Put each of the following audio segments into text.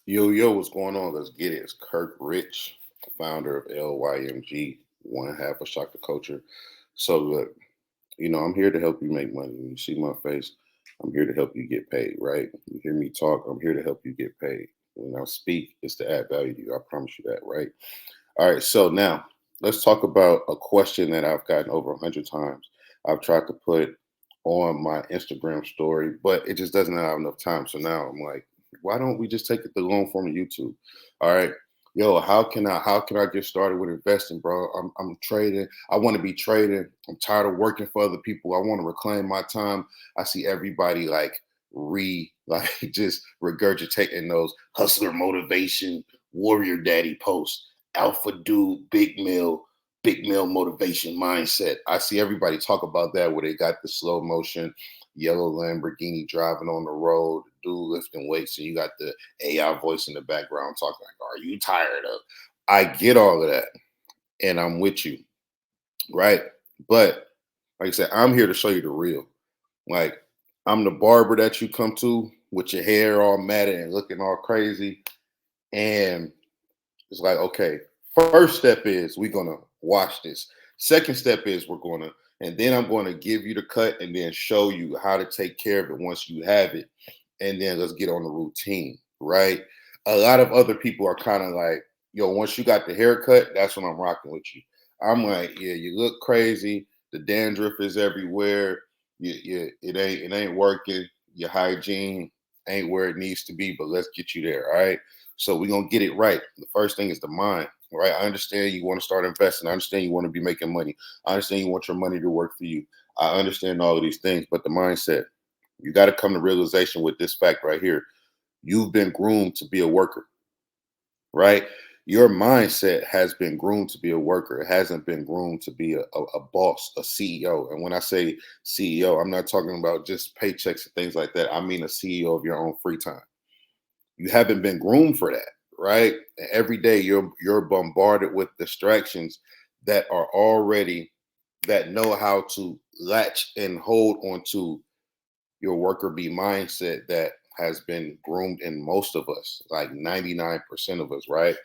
Yo, what's going on? Let's get it. It's Kirk Rich, founder of LYMG, one half of Shock the Culture. So, look, I'm here to help you make money. When you see my face, I'm here to help you get paid, right? You hear me talk, I'm here to help you get paid. When I speak, it's to add value to you. I promise you that, right? All right, so now let's talk about a question that I've gotten over 100 times. I've tried to put on my Instagram story, but it just doesn't have enough time. So now I'm like, why don't we just take it the long form of YouTube? All right. Yo, how can I get started with investing, bro? I'm trading. I want to be trading. I'm tired of working for other people. I want to reclaim my time. I see everybody like just regurgitating those hustler motivation warrior daddy posts, alpha dude, big meal motivation mindset. I see everybody talk about that where they got the slow motion yellow Lamborghini driving on the road, dude lifting weights, and you got the AI voice in the background talking like, "Are you tired of?" I get all of that, and I'm with you, right? But like I said, I'm here to show you the real. Like I'm the barber that you come to with your hair all matted and looking all crazy, and it's like, okay, first step is we're gonna wash this. Second step is and then I'm gonna give you the cut and then show you how to take care of it once you have it. And then let's get on the routine, right? A lot of other people are kind of like, yo, once you got the haircut, that's when I'm rocking with you. I'm like, yeah, you look crazy. The dandruff is everywhere. It ain't working. Your hygiene ain't where it needs to be, but let's get you there, all right? So we're gonna get it right. The first thing is the mind, right? I understand you want to start investing. I understand you want to be making money. I understand you want your money to work for you. I understand all of these things, but the mindset, you got to come to realization with this fact right here. You've been groomed to be a worker, right? Your mindset has been groomed to be a worker. It hasn't been groomed to be a boss, a CEO. And when I say CEO, I'm not talking about just paychecks and things like that. I mean a CEO of your own free time. You haven't been groomed for that, right? And every day you're bombarded with distractions that are already that know how to latch and hold onto your worker bee mindset that has been groomed in most of us, like 99% of us, right?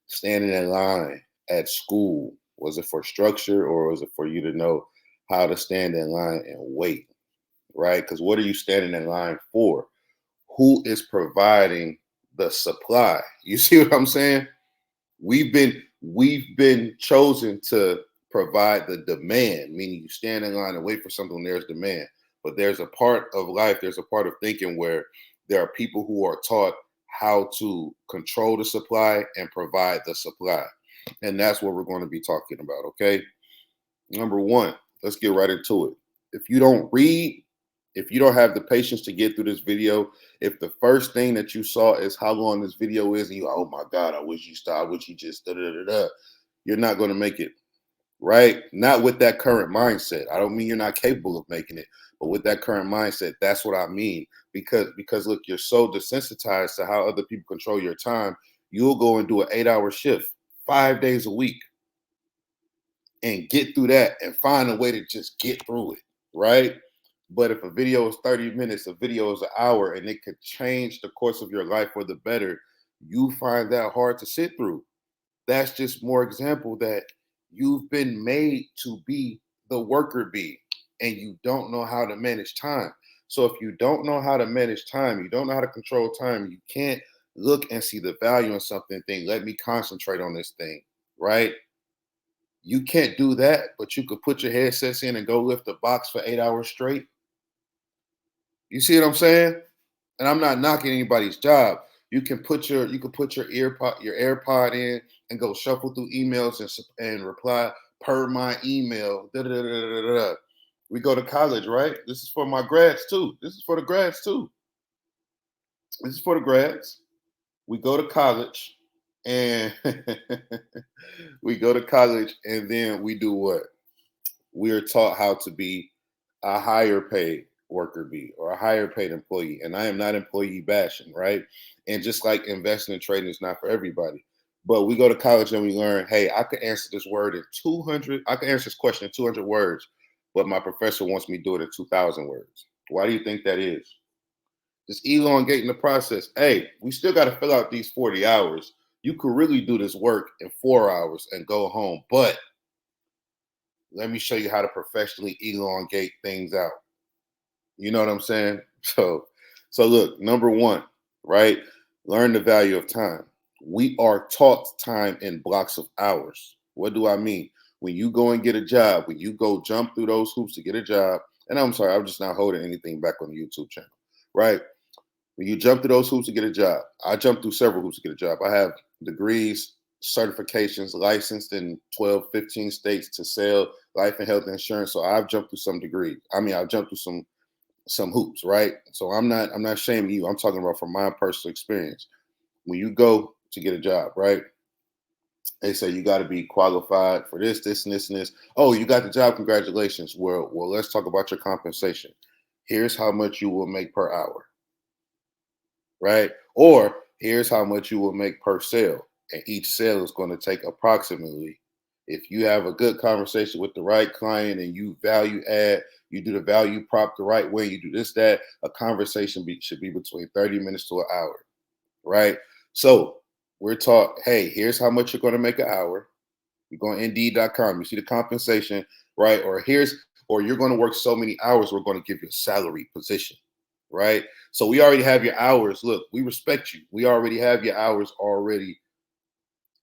Standing in line at school, was it for structure or was it for you to know how to stand in line and wait, right? Because what are you standing in line for? Who is providing the supply? You see what I'm saying? We've been chosen to provide the demand, meaning you stand in line and wait for something when there's demand. But there's a part of life, there's a part of thinking where there are people who are taught how to control the supply and provide the supply. And that's what we're going to be talking about. Okay. Number one, let's get right into it. If you don't read, if you don't have the patience to get through this video, if the first thing that you saw is how long this video is, and you, oh my God, I wish you stopped, I wish you just da da da da, you're not going to make it, right? Not with that current mindset. I don't mean you're not capable of making it, but with that current mindset, that's what I mean. Because look, you're so desensitized to how other people control your time, you'll go and do an 8-hour shift 5 days a week and get through that and find a way to just get through it, right? But if a video is 30 minutes, a video is an hour, and it could change the course of your life for the better, you find that hard to sit through. That's just more example that you've been made to be the worker bee and you don't know how to manage time. So if you don't know how to manage time, you don't know how to control time, you can't look and see the value in something, think, let me concentrate on this thing, right? You can't do that, but you could put your headsets in and go lift a box for 8 hours straight. You see what I'm saying? And I'm not knocking anybody's job. You can put your AirPod in and go shuffle through emails and reply per my email. Da, da, da, da, da, da. We go to college, right? This is for my grads too. This is for the grads too. This is for the grads. We go to college and we go to college and then we do what? We are taught how to be a higher paid worker bee or a higher paid employee. And I am not employee bashing, right? And just like investing and trading is not for everybody. But we go to college and we learn, hey, I could answer this word in 200, I can answer this question in 200 words, but my professor wants me to do it in 2,000 words. Why do you think that is? Just elongating the process. Hey, we still got to fill out these 40 hours. You could really do this work in 4 hours and go home. But let me show you how to professionally elongate things out. You know what I'm saying? So look, number one, right? Learn the value of time. We are taught time in blocks of hours. What do I mean? When you go and get a job, when you go jump through those hoops to get a job, and I'm sorry, I'm just not holding anything back on the YouTube channel, right? When you jump through those hoops to get a job, I jumped through several hoops to get a job. I have degrees, certifications, licensed in 12, 15 states to sell life and health insurance. So I've jumped through some degrees. I've jumped through some hoops, right? So I'm not shaming you. I'm talking about from my personal experience. When you go to get a job, right? They say you got to be qualified for this, this, and this, and this. Oh, you got the job. Congratulations. Well, let's talk about your compensation. Here's how much you will make per hour, right? Or here's how much you will make per sale. And each sale is going to take approximately, if you have a good conversation with the right client and you value add, you do the value prop the right way, you do this, that, a conversation should be between 30 minutes to an hour, right? So we're taught, hey, here's how much you're going to make an hour. You go on Indeed.com, you see the compensation, right? Or you're going to work so many hours, we're going to give you a salary position, right? So we already have your hours. Look, we respect you. We already have your hours already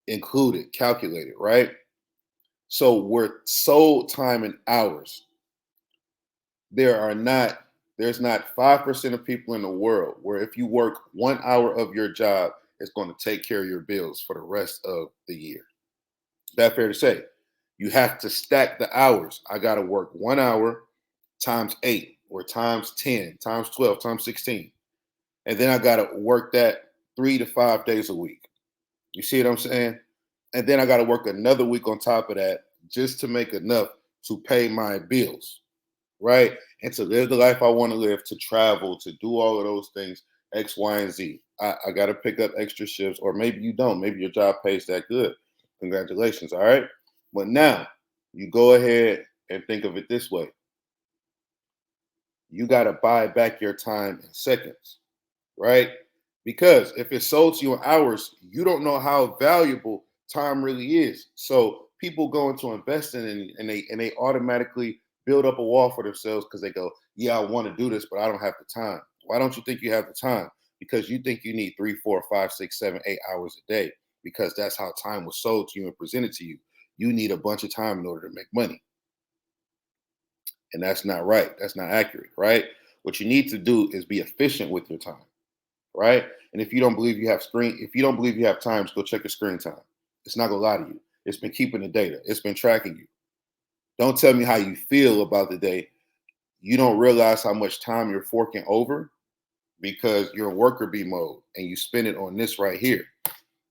included, calculated, right? So we're sold time and hours. There's not 5% of people in the world where if you work 1 hour of your job, it's going to take care of your bills for the rest of the year. Is that fair to say? You have to stack the hours. I got to work 1 hour times 8 or times 10, times 12, times 16. And then I got to work that 3 to 5 days a week. You see what I'm saying? And then I got to work another week on top of that just to make enough to pay my bills, right? And to live the life I want to live, to travel, to do all of those things, X, Y, and Z. I got to pick up extra shifts, or maybe you don't. Maybe your job pays that good. Congratulations, all right? But now you go ahead and think of it this way. You got to buy back your time in seconds, right? Because if it's sold to you in hours, you don't know how valuable time really is. So people go into investing and they automatically build up a wall for themselves because they go, yeah, I want to do this, but I don't have the time. Why don't you think you have the time? Because you think you need 3, 4, 5, 6, 7, 8 hours a day, because that's how time was sold to you and presented to you. You need a bunch of time in order to make money. And that's not right. That's not accurate, right? What you need to do is be efficient with your time, right? And if you don't believe you have time, just go check your screen time. It's not gonna lie to you. It's been keeping the data. It's been tracking you. Don't tell me how you feel about the day. You don't realize how much time you're forking over because you're in worker bee mode and you spend it on this right here.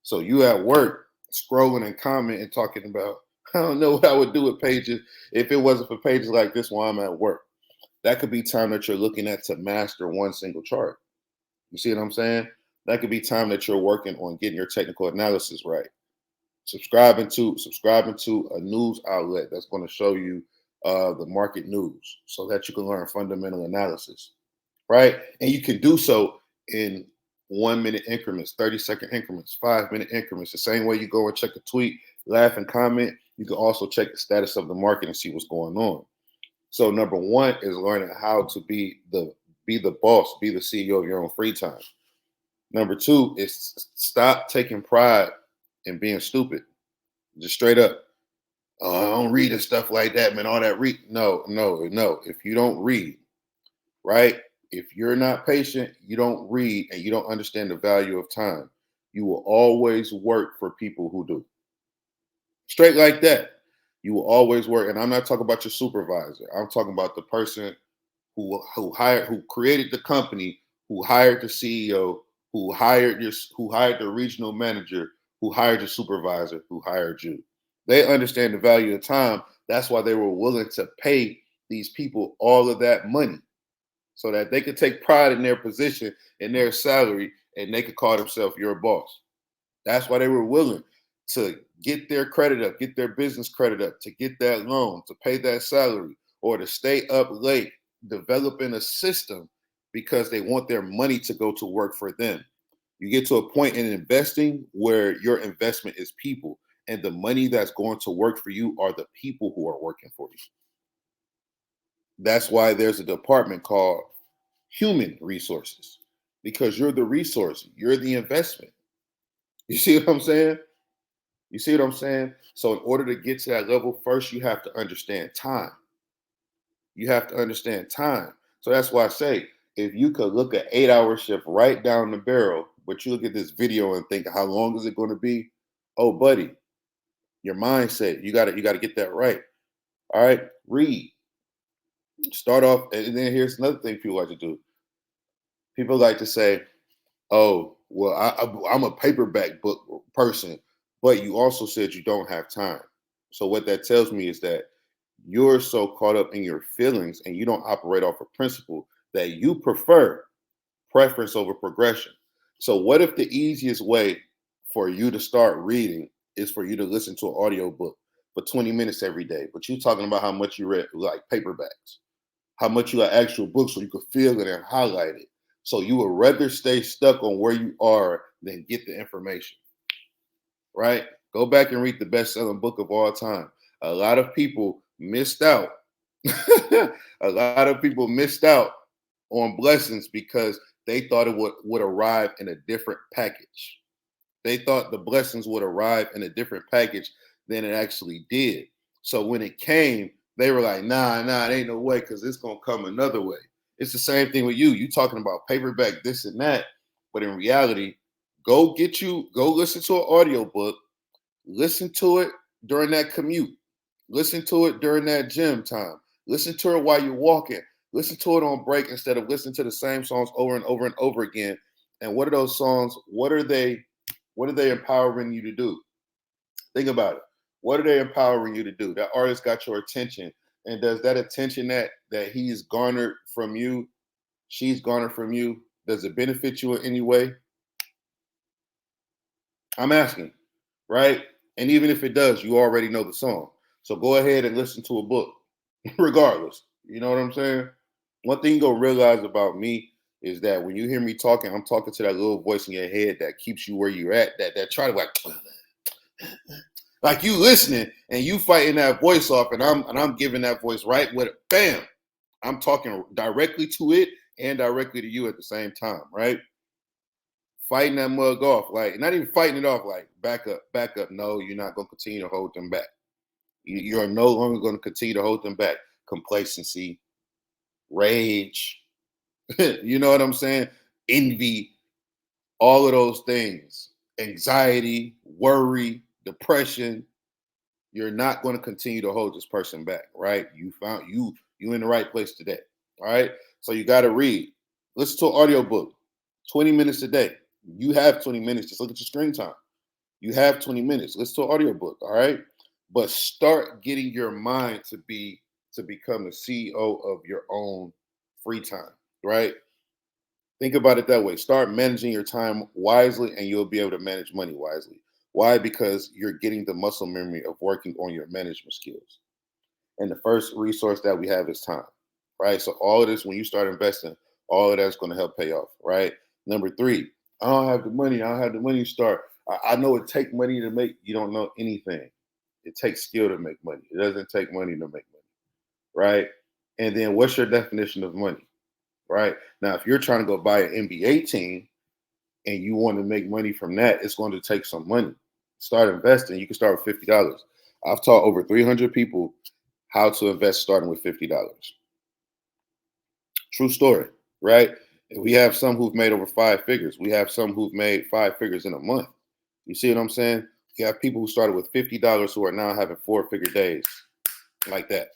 So you at work scrolling and commenting and talking about, I don't know what I would do with pages if it wasn't for pages like this while I'm at work. That could be time that you're looking at to master one single chart. You see what I'm saying? That could be time that you're working on getting your technical analysis right. Subscribing to a news outlet that's going to show you the market news so that you can learn fundamental analysis, right? And you can do so in 1 minute increments, 30-second increments, 5 minute increments. The same way you go and check a tweet, laugh and comment, you can also check the status of the market and see what's going on. So number one is learning how to be the boss, be the CEO of your own free time. Number two is stop taking pride in being stupid. Just straight up. Oh, I don't read and stuff like that, man. All that read. No, no, no. If you don't read, right? If you're not patient, you don't read, and you don't understand the value of time, you will always work for people who do. Straight like that. You will always work. And I'm not talking about your supervisor. I'm talking about the person who created the company, who hired the CEO, who hired the regional manager, who hired the supervisor, who hired you. They understand the value of time. That's why they were willing to pay these people all of that money so that they could take pride in their position and their salary and they could call themselves your boss. That's why they were willing to get their credit up, get their business credit up, to get that loan, to pay that salary, or to stay up late developing a system because they want their money to go to work for them. You get to a point in investing where your investment is people, and the money that's going to work for you are the people who are working for you. That's why there's a department called human resources, because you're the resource, you're the investment. You see what I'm saying? You see what I'm saying? So, in order to get to that level, first you have to understand time. You have to understand time. So, that's why I say, if you could look at 8 hour shift right down the barrel, but you look at this video and think, how long is it going to be? Oh, buddy, your mindset, you gotta get that right. All right, read. Start off, and then here's another thing people like to do. People like to say, "Oh, well, I'm a paperback book person," but you also said you don't have time. So what that tells me is that you're so caught up in your feelings and you don't operate off a principle that you prefer preference over progression. So what if the easiest way for you to start reading is for you to listen to an audio book for 20 minutes every day? But you talking about how much you read like paperbacks, how much you like actual books so you could feel it and highlight it. So you would rather stay stuck on where you are than get the information, right? Go back and read the best-selling book of all time. A lot of people missed out. A lot of people missed out on blessings because they thought it would arrive in a different package. They thought the blessings would arrive in a different package than it actually did. So when it came, they were like, nah, it ain't no way, because it's gonna come another way. It's the same thing with you. You talking about paperback, this and that, but in reality, go listen to an audio book, listen to it during that commute, listen to it during that gym time, listen to it while you're walking, listen to it on break instead of listening to the same songs over and over and over again. And what are those songs? What are they empowering you to do? Think about it. What are they empowering you to do? That artist got your attention. And does that attention that he's garnered from you, she's garnered from you, does it benefit you in any way? I'm asking, right? And even if it does, you already know the song. So go ahead and listen to a book, regardless. You know what I'm saying? One thing you're gonna realize about me is that when you hear me talking, I'm talking to that little voice in your head that keeps you where you're at, that try to like you listening and you fighting that voice off, and I'm giving that voice right with it. Bam. I'm talking directly to it and directly to you at the same time, right? Fighting that mug off, like not even fighting it off, like back up, back up. No, you're not gonna continue to hold them back. You're no longer going to continue to hold them back. Complacency, rage, you know what I'm saying? Envy, all of those things, anxiety, worry, depression. You're not going to continue to hold this person back, right? You in the right place today. All right. So you got to read. Listen to an audio book, 20 minutes a day. You have 20 minutes. Just look at your screen time. You have 20 minutes. Listen to an audiobook, all right? But start getting your mind to become the CEO of your own free time, right? Think about it that way. Start managing your time wisely and you'll be able to manage money wisely. Why? Because you're getting the muscle memory of working on your management skills. And the first resource that we have is time, right? So all of this, when you start investing, all of that's going to help pay off, right? Number three, I don't have the money. I don't have the money to start. I know it takes money to make. You don't know anything. It takes skill to make money. It doesn't take money to make money, right? And then what's your definition of money, right? Now, if you're trying to go buy an NBA team and you want to make money from that, it's going to take some money. Start investing. You can start with $50. I've taught over 300 people how to invest starting with $50. True story, right? We have some who've made over 5 figures. We have some who've made 5 figures in a month. You see what I'm saying? You have people who started with $50 who are now having 4 figure days like that.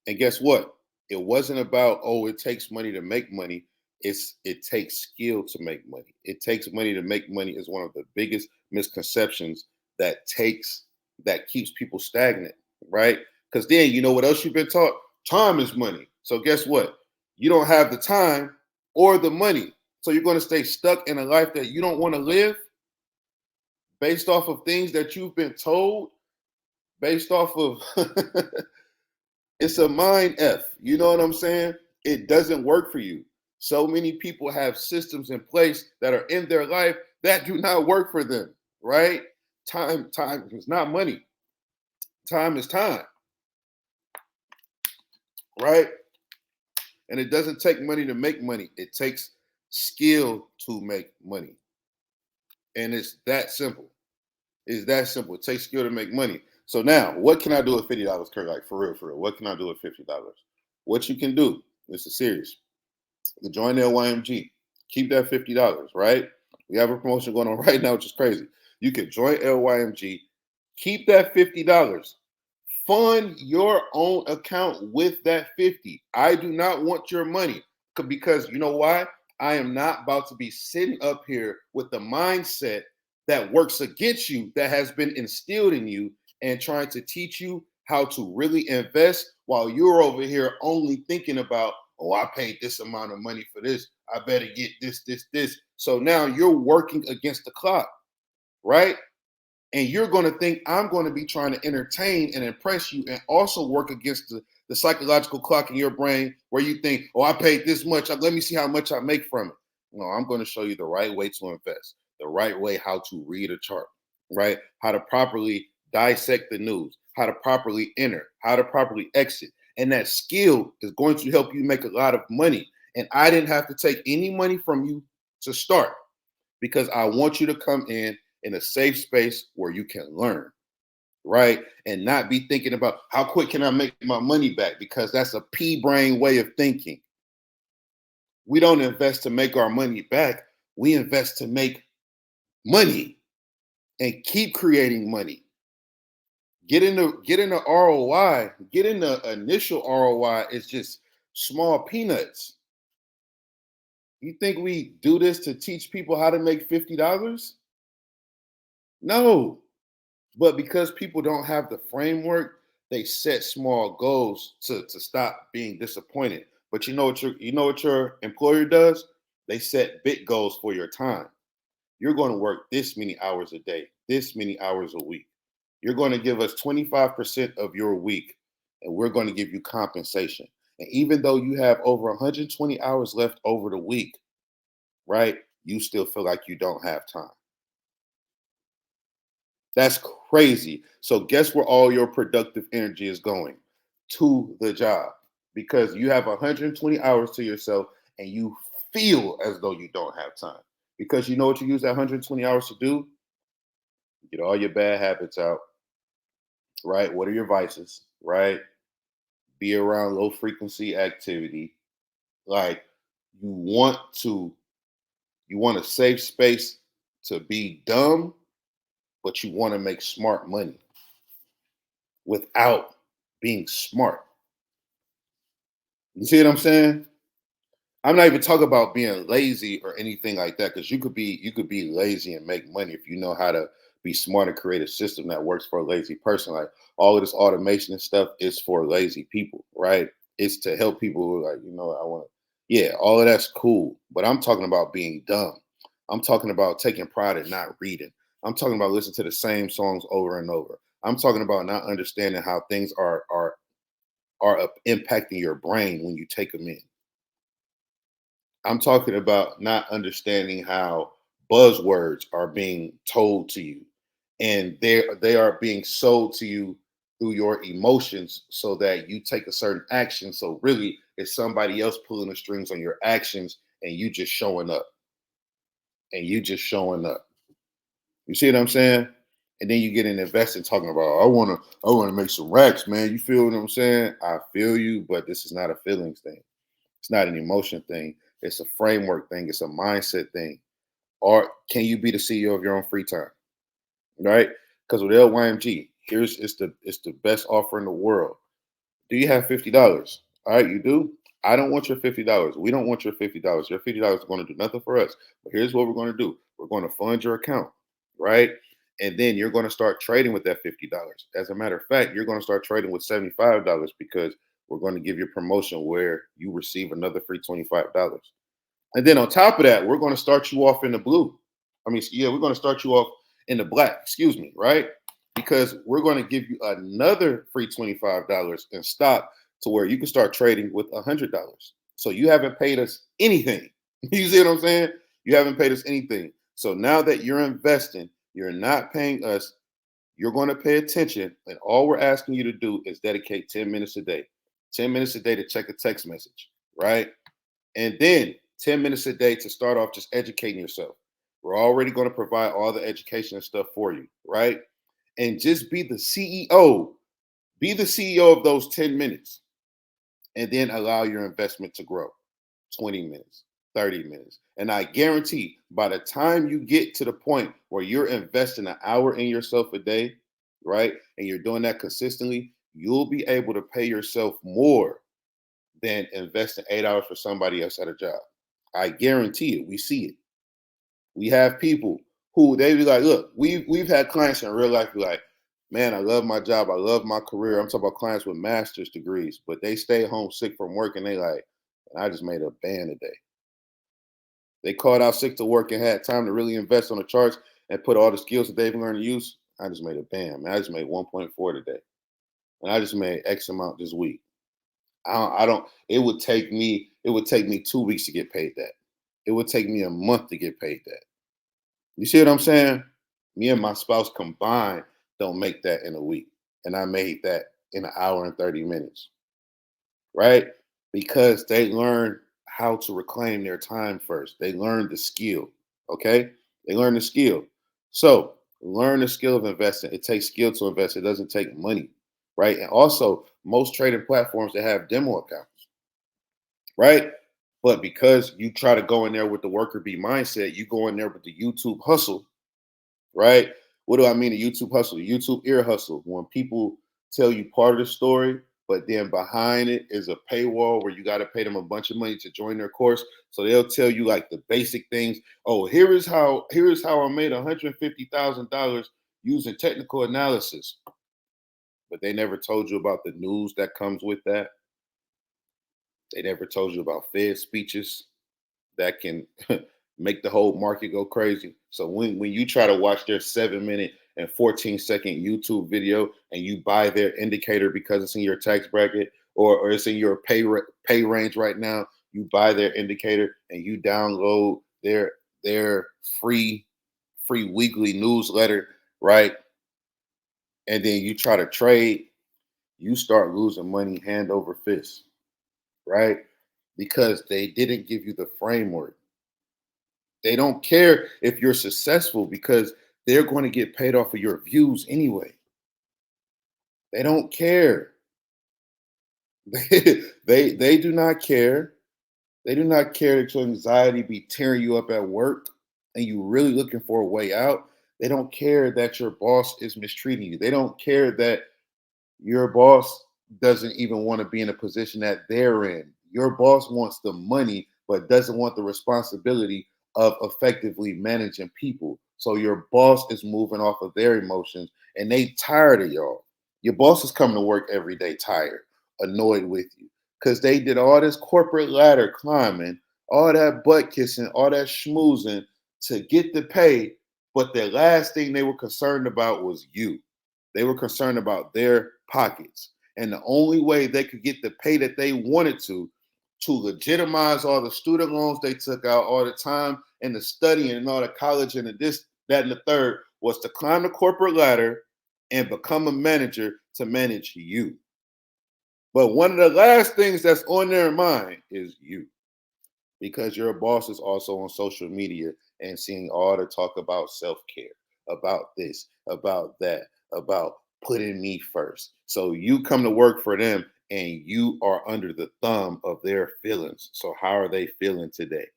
And guess what? It wasn't about, oh, it takes money to make money. It takes skill to make money. It takes money to make money is one of the biggest misconceptions that keeps people stagnant, right? Because then you know what else you've been taught? Time is money. So guess what? You don't have the time or the money. So you're going to stay stuck in a life that you don't want to live based off of things that you've been told, based off of it's a mind F. You know what I'm saying? It doesn't work for you. So many people have systems in place that are in their life that do not work for them, right? Time is not money. Time is time, right? And it doesn't take money to make money. It takes skill to make money. And it's that simple. It's that simple. It takes skill to make money. So now, what can I do with $50, Kurt? Like for real, for real. What can I do with $50? What you can do, this is serious. You join the LYMG. Keep that $50, right? We have a promotion going on right now, which is crazy. You can join LYMG, keep that $50. Fund your own account with that 50. I do not want your money because you know why? I am not about to be sitting up here with the mindset that works against you, that has been instilled in you, and trying to teach you how to really invest while you're over here only thinking about, oh, I paid this amount of money for this. I better get this. So now you're working against the clock, right? And you're going to think I'm going to be trying to entertain and impress you and also work against the psychological clock in your brain where you think, oh, I paid this much. Let me see how much I make from it. No, I'm going to show you the right way to invest, the right way how to read a chart, right? How to properly dissect the news, how to properly enter, how to properly exit. And that skill is going to help you make a lot of money. And I didn't have to take any money from you to start because I want you to come in a safe space where you can learn, right? And not be thinking about how quick can I make my money back, because that's a pea brain way of thinking. We don't invest to make our money back. We invest to make money and keep creating money. Get in the ROI, get in the initial ROI. It's just small peanuts. You think we do this to teach people how to make $50? No. But because people don't have the framework, they set small goals to stop being disappointed. But you know what your employer does? They set big goals for your time. You're going to work this many hours a day, this many hours a week. You're going to give us 25% of your week, and we're going to give you compensation. And even though you have over 120 hours left over the week, right? You still feel like you don't have time. That's crazy. So guess where all your productive energy is going? To the job. Because you have 120 hours to yourself and you feel as though you don't have time. Because you know what you use that 120 hours to do? Get all your bad habits out, right? What are your vices, right? Be around low frequency activity. Like you want to you want a safe space to be dumb, but you want to make smart money without being smart. You see what I'm saying? I'm not even talking about being lazy or anything like that, because you could be lazy and make money if you know how to be smart and create a system that works for a lazy person. Like all of this automation and stuff is for lazy people, right? It's to help people who are like, I want to, yeah, all of that's cool. But I'm talking about being dumb. I'm talking about taking pride in not reading. I'm talking about listening to the same songs over and over. I'm talking about not understanding how things are impacting your brain when you take them in. I'm talking about not understanding how buzzwords are being told to you, and they are being sold to you through your emotions so that you take a certain action. So really it's somebody else pulling the strings on your actions, and you just showing up, and you just showing up. You see what I'm saying? And then you get an investor talking about, I wanna make some racks, man. You feel what I'm saying? I feel you, but this is not a feelings thing. It's not an emotion thing. It's a framework thing. It's a mindset thing. Or can you be the CEO of your own free time? Right? Because with LYMG, it's the best offer in the world. Do you have $50? All right, you do. I don't want your $50. We don't want your $50. Your $50 is going to do nothing for us. But here's what we're going to do. We're going to fund your account, right? And then you're going to start trading with that $50. As a matter of fact, you're going to start trading with $75 because we're going to give you a promotion where you receive another free $25. And then on top of that, we're going to start you off in the blue. Yeah, we're going to start you off in the black, excuse me, right? Because we're going to give you another free $25 in stock to where you can start trading with $100. So you haven't paid us anything. You see what I'm saying? You haven't paid us anything. So now that you're investing, you're not paying us, you're going to pay attention. And all we're asking you to do is dedicate 10 minutes a day. 10 minutes a day to check a text message, right? And then 10 minutes a day to start off just educating yourself. We're already going to provide all the education and stuff for you, right? And just be the CEO. Be the CEO of those 10 minutes and then allow your investment to grow. 20 minutes, 30 minutes. And I guarantee by the time you get to the point where you're investing an hour in yourself a day, right? And you're doing that consistently, you'll be able to pay yourself more than investing 8 hours for somebody else at a job. I guarantee it. We see it. We have people who they be like, look, we've had clients in real life be like, man, I love my job, I love my career. I'm talking about clients with master's degrees, but they stay home sick from work and they like, I just made a band today. They called out sick to work and had time to really invest on the charts and put all the skills that they've learned to use. I just made a band, man. I just made 1.4 today. And I just made X amount this week. I don't, it would take me 2 weeks to get paid that. It would take me a month to get paid that. You see what I'm saying? Me and my spouse combined don't make that in a week. And I made that in an hour and 30 minutes, right? Because they learn how to reclaim their time first. They learn the skill, okay? They learn the skill. So learn the skill of investing. It takes skill to invest. It doesn't take money, right? And also, most trading platforms that have demo accounts, right? But because you try to go in there with the worker bee mindset, you go in there with the YouTube hustle, right? What do I mean? The YouTube hustle, the YouTube ear hustle. When people tell you part of the story, but then behind it is a paywall where you got to pay them a bunch of money to join their course. So they'll tell you like the basic things. Oh, here is how I made $150,000 using technical analysis. But they never told you about the news that comes with that. They never told you about Fed speeches that can make the whole market go crazy. So when you try to watch their 7 minute and 14-second YouTube video and you buy their indicator because it's in your tax bracket or it's in your pay range right now, you buy their indicator and you download their free weekly newsletter, right? And then you try to trade, you start losing money hand over fist, right? Because they didn't give you the framework. They don't care if you're successful because they're going to get paid off of your views anyway. They don't care. They do not care. They do not care that your anxiety be tearing you up at work and you really looking for a way out. They don't care that your boss is mistreating you. They don't care that your boss doesn't even want to be in a position that they're in. Your boss wants the money, but doesn't want the responsibility of effectively managing people. So your boss is moving off of their emotions and they tired of y'all. Your boss is coming to work every day tired, annoyed with you because they did all this corporate ladder climbing, all that butt kissing, all that schmoozing to get the pay. But the last thing they were concerned about was you. They were concerned about their pockets. And the only way they could get the pay that they wanted to legitimize all the student loans they took out, all the time and the studying and all the college and the this, that, and the third, was to climb the corporate ladder and become a manager to manage you. But one of the last things that's on their mind is you because your boss is also on social media and seeing all the talk about self-care, about this, about that, about putting me first. So you come to work for them and you are under the thumb of their feelings. So how are they feeling today?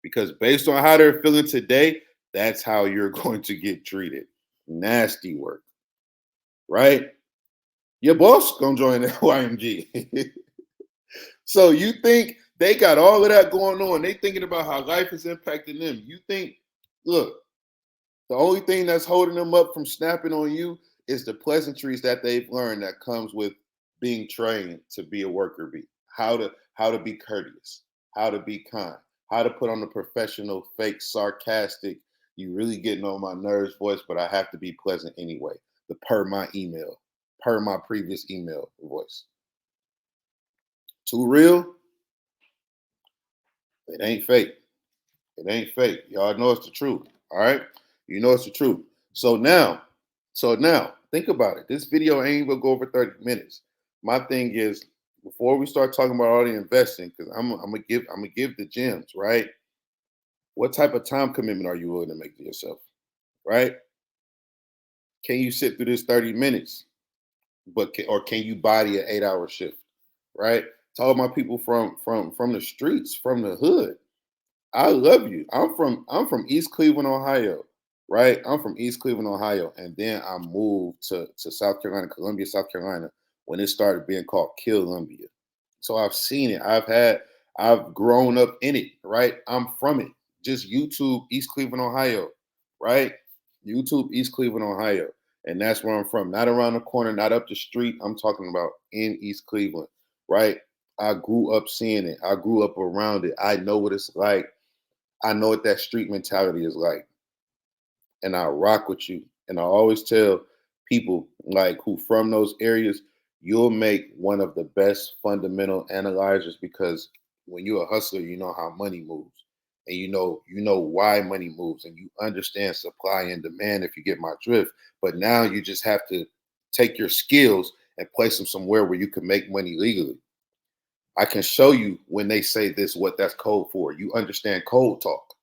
Because based on how they're feeling today, that's how you're going to get treated. Nasty work, right? Your boss gonna join the YMG. So you think they got all of that going on? They thinking about how life is impacting them. You think, look, the only thing that's holding them up from snapping on you is the pleasantries that they've learned that comes with being trained to be a worker bee. How to be courteous, how to be kind, how to put on the professional, fake, sarcastic, you really getting on my nerves voice, but I have to be pleasant anyway. The per my email, per my previous email voice. Too real? It ain't fake. It ain't fake. Y'all know it's the truth. All right. You know it's the truth. So now, think about it. This video ain't gonna go over 30 minutes. My thing is, before we start talking about all the investing, because I'm gonna give the gems, right? What type of time commitment are you willing to make to yourself? Right? Can you sit through this 30 minutes? Or can you body an 8 hour shift? Right? To all my people from the streets, from the hood. I love you. I'm from East Cleveland, Ohio, right? I'm from East Cleveland, Ohio, and then I moved to South Carolina, Columbia, South Carolina, when it started being called Columbia. So I've seen it. I've grown up in it, right? I'm from it. Just YouTube East Cleveland, Ohio, right? YouTube East Cleveland, Ohio, and that's where I'm from. Not around the corner, not up the street. I'm talking about in East Cleveland, right? I grew up seeing it. I grew up around it. I know what it's like. I know what that street mentality is like, and I rock with you. And I always tell people like who from those areas, you'll make one of the best fundamental analyzers because when you're a hustler, you know how money moves, and you know why money moves, and you understand supply and demand. If you get my drift, but now you just have to take your skills and place them somewhere where you can make money legally. I can show you when they say this, what that's code for. You understand code talk.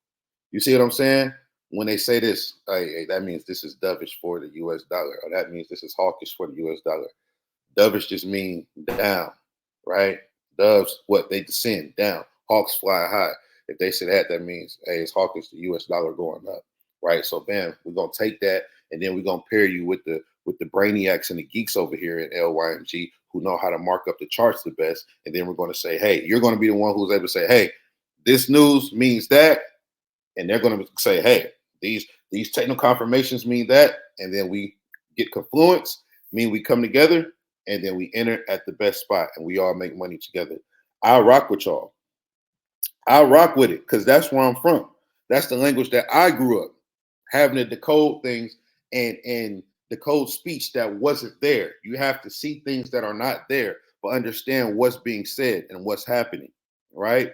You see what I'm saying? When they say this, hey, that means this is dovish for the US dollar, or that means this is hawkish for the US dollar. Dovish just mean down, right? Doves, what? They descend down. Hawks fly high. If they say that, that means, hey, it's hawkish, the US dollar going up, right? So bam, we're gonna take that and then we're gonna pair you with the brainiacs and the geeks over here at LYMG who know how to mark up the charts the best. And then we're gonna say, hey, you're gonna be the one who's able to say, hey, this news means that, and they're going to say, "Hey, these technical confirmations mean that," and then we get confluence, mean we come together, and then we enter at the best spot, and we all make money together. I rock with y'all. I rock with it because that's where I'm from. That's the language that I grew up having to decode things and decode speech that wasn't there. You have to see things that are not there, but understand what's being said and what's happening. Right?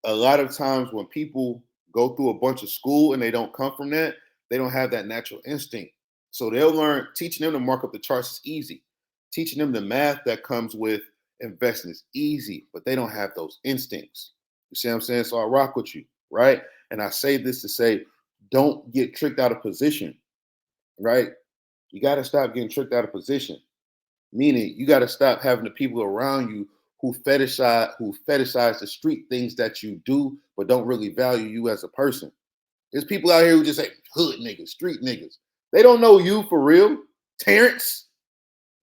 A lot of times when people go through a bunch of school and they don't come from that, they don't have that natural instinct. So they'll learn, teaching them to mark up the charts is easy. Teaching them the math that comes with investing is easy, but they don't have those instincts. You see what I'm saying? So I rock with you, right? And I say this to say, don't get tricked out of position, right? You got to stop getting tricked out of position. Meaning you got to stop having the people around you who fetishize the street things that you do, but don't really value you as a person. There's people out here who just say hood niggas, street niggas. They don't know you for real. Terrence,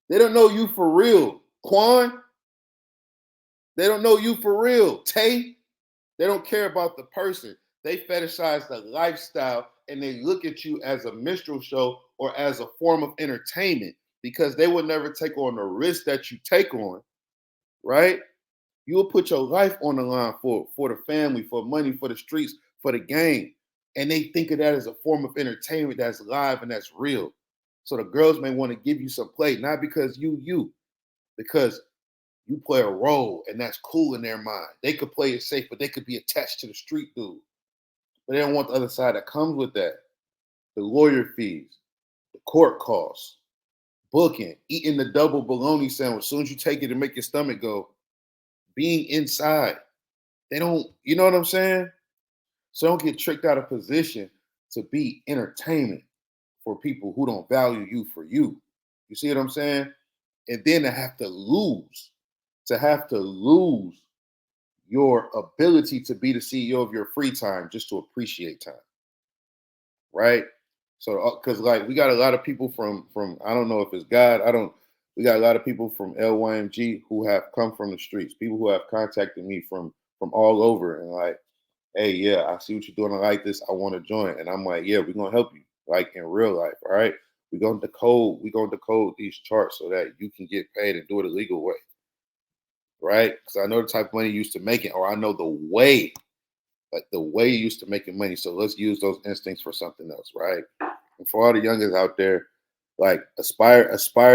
they don't know you for real. Quan, they don't know you for real. Tay, they don't care about the person. They fetishize the lifestyle and they look at you as a minstrel show or as a form of entertainment because they would never take on the risk that you take on, right? You will put your life on the line for the family, for money, for the streets, for the game. And they think of that as a form of entertainment that's live and that's real. So the girls may want to give you some play, not because because you play a role and that's cool in their mind. They could play it safe, but they could be attached to the street dude. But they don't want the other side that comes with that. The lawyer fees, the court costs, booking, eating the double bologna sandwich. As soon as you take it and make your stomach go, being inside. They don't, you know what I'm saying? So don't get tricked out of position to be entertainment for people who don't value you for you. You see what I'm saying? And then to have to lose your ability to be the CEO of your free time just to appreciate time, right? So, because like we got a lot of people from I don't know if it's God, I don't. We got a lot of people from LYMG who have come from the streets, people who have contacted me from all over, and like, hey, yeah, I see what you're doing. I like this. I want to join. And I'm like, yeah, we're gonna help you, like in real life. All right. We're gonna decode these charts so that you can get paid and do it a legal way. Right? Because I know the type of money you used to making, or I know the way you used to making money. So let's use those instincts for something else, right? And for all the youngers out there, like aspire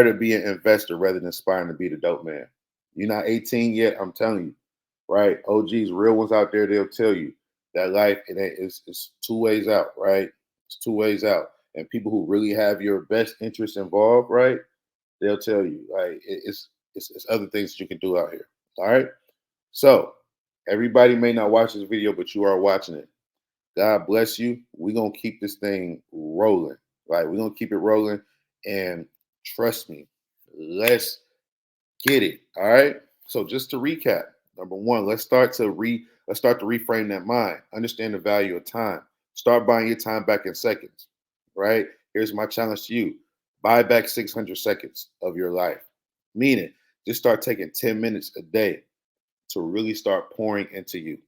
to be an investor rather than aspiring to be the dope man. You're not 18 yet, I'm telling you. right? OGs, real ones out there, they'll tell you that life it's two ways out, right? It's two ways out. And people who really have your best interest involved, right? They'll tell you, like it's other things that you can do out here. All right. So everybody may not watch this video, but you are watching it. God bless you. We're gonna keep this thing rolling. Right? We're gonna keep it rolling. And trust me, let's get it. All right. So just to recap, number one, let's start to reframe that mind. Understand the value of time. Start buying your time back in seconds. Right? Here's my challenge to you. Buy back 600 seconds of your life. Meaning, just start taking 10 minutes a day to really start pouring into you.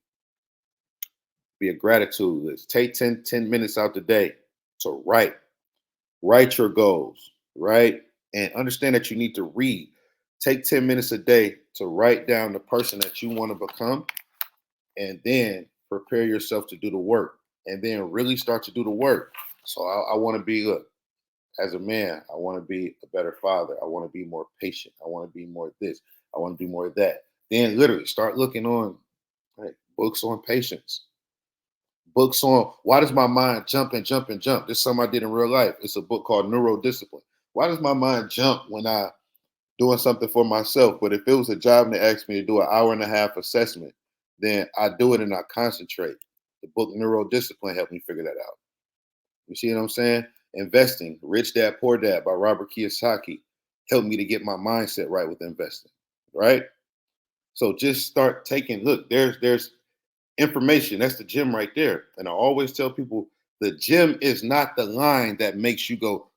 Be a gratitude list. Take 10 minutes out the day to write your goals, right? And understand that you need to read. Take 10 minutes a day to write down the person that you want to become, and then prepare yourself to do the work, and then really start to do the work. So I want to be, look, as a man, I want to be a better father. I want to be more patient. I want to be more this. I want to do more of that. Then literally start looking on, right, books on patience, books on why does my mind jump and jump and jump. This is something I did in real life. It's a book called Neurodiscipline. Why does my mind jump when I doing something for myself? But if it was a job and they asked me to do an hour and a half assessment, then I do it and I concentrate. The book Neurodiscipline helped me figure that out. You see what I'm saying? Investing, Rich Dad Poor Dad by Robert Kiyosaki helped me to get my mindset right with investing. Right? So just start taking, look, there's information. That's the gym right there. And I always tell people the gym is not the line that makes you go,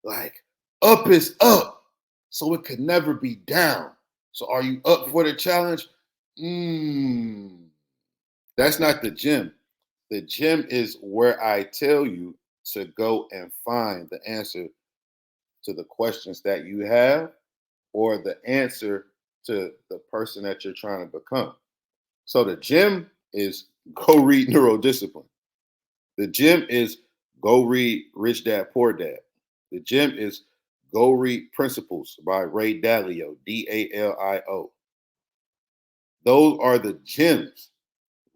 like up is up. So it could never be down. So are you up for the challenge? That's not the gym. The gym is where I tell you to go and find the answer to the questions that you have, or the answer to the person that you're trying to become. So the gym is go read Neurodiscipline. The gym is go read Rich Dad Poor Dad. The gym is go read Principles by Ray Dalio, Dalio. Those are the gyms,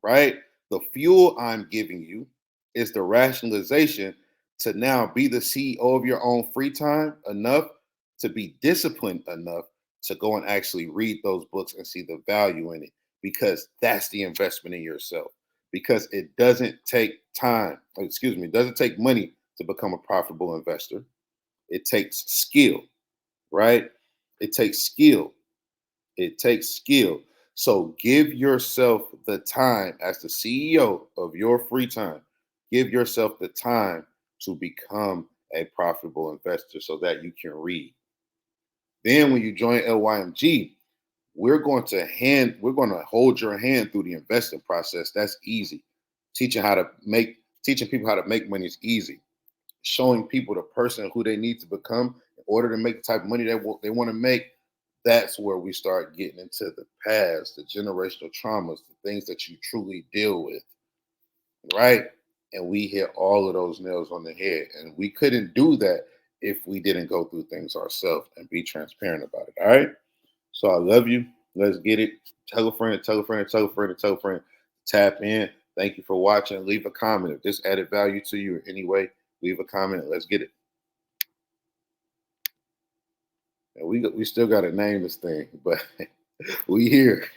right? The fuel I'm giving you is the rationalization to now be the CEO of your own free time enough to be disciplined enough to go and actually read those books and see the value in it, because that's the investment in yourself. Because it doesn't take time, it doesn't take money to become a profitable investor. It takes skill, right? It takes skill. It takes skill. So give yourself the time as the CEO of your free time. Give yourself the time to become a profitable investor so that you can read. Then when you join LYMG, we're going to hold your hand through the investing process. That's easy. Teaching people how to make money is easy. Showing people the person who they need to become in order to make the type of money they want to make, that's where we start getting into the past, the generational traumas, the things that you truly deal with, right? And we hit all of those nails on the head. And we couldn't do that if we didn't go through things ourselves and be transparent about it. All right. So I love you. Let's get it. Tell a friend, tell a friend, tell a friend, tell a friend. Tap in. Thank you for watching. Leave a comment. If this added value to you in any way, leave a comment. Let's get it. And we still got to name this thing, but we here.